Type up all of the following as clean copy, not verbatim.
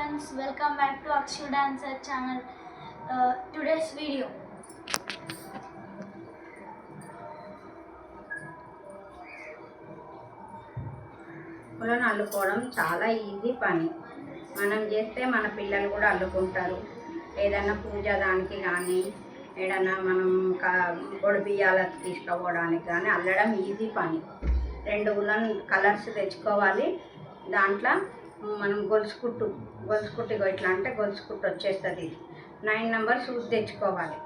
friends, welcome back to Akshu Dancer channel. Today's video. ఉలను అల్లుకోవడం చాలా easy పని. మనం చేస్తే మన పిల్లలు కూడా అల్లుకుంటారు. ఏదైనా పూజ దానికి కానీ ఏదైనా మనం పొడి బియ్యాలకు తీసుకోవడానికి కానీ అల్లడం ఈజీ పని. 2 ఉలన్ కలర్స్ తెచ్చుకోవాలి. దాంట్లో మనం గొలుసు కుట్టు ఇట్లా అంటే గొలుసు కుట్టు వచ్చేస్తుంది. 9 నెంబర్ సూది తెచ్చుకోవాలి.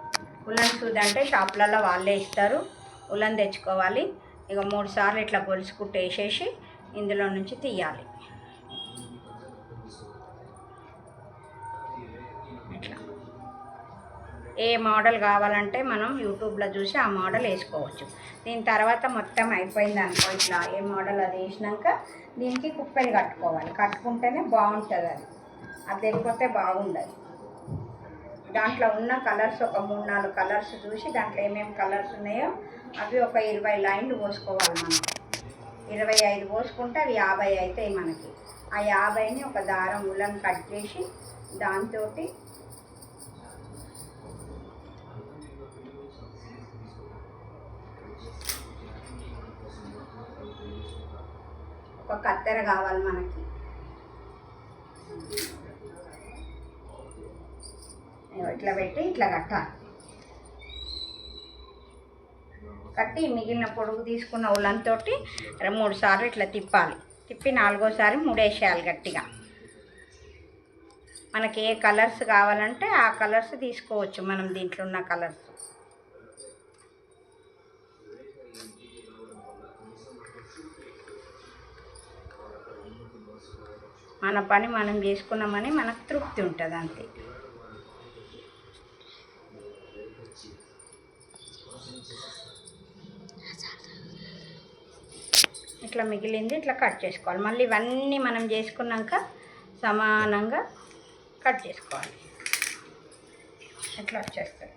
ఉలన్ సూది అంటే షాపులలో వాళ్ళే ఇస్తారు. ఉలన్ తెచ్చుకోవాలి. ఇక 3 సార్లు ఇట్లా గొలుసు కుట్టు వేసేసి ఇందులో నుంచి తీయాలి. ఇట్లా ఏ మోడల్ కావాలంటే మనం యూట్యూబ్లో చూసి ఆ మోడల్ వేసుకోవచ్చు. దీని తర్వాత మొత్తం అయిపోయింది అనుకో, ఇట్లా ఏ మోడల్ అది వేసినాక దీనికి కుప్పెలు కట్టుకోవాలి. కట్టుకుంటేనే బాగుంటుంది. అది లేకపోతే బాగుండదు. దాంట్లో ఉన్న కలర్స్ ఒక 3-4 కలర్స్ చూసి దాంట్లో ఏమేమి కలర్స్ ఉన్నాయో అవి ఒక 20 లైన్లు పోసుకోవాలి. మనం 25 పోసుకుంటే అవి 50 అవుతాయి మనకి. ఆ 50ని ఒక దారం ఉలన్ కట్ చేసి దాంతో ఒక కత్తెర కావాలి మనకి. ఇట్లా పెట్టి ఇట్లా కట్టాలి. కట్టి మిగిలిన పొడుగు తీసుకున్న ఉలన్తో 3 సార్లు ఇట్లా తిప్పాలి. తిప్పి 4వసారి ముడేసేయాలి గట్టిగా. మనకి ఏ కలర్స్ కావాలంటే ఆ కలర్స్ తీసుకోవచ్చు. మనం దీంట్లో ఉన్న కలర్స్ మన పని మనం చేసుకున్నామని మనకు తృప్తి ఉంటుంది అంతే. ఇట్లా మిగిలింది ఇట్లా కట్ చేసుకోవాలి. మళ్ళీ ఇవన్నీ మనం చేసుకున్నాక సమానంగా కట్ చేసుకోవాలి. ఇట్లా వచ్చేస్తుంది.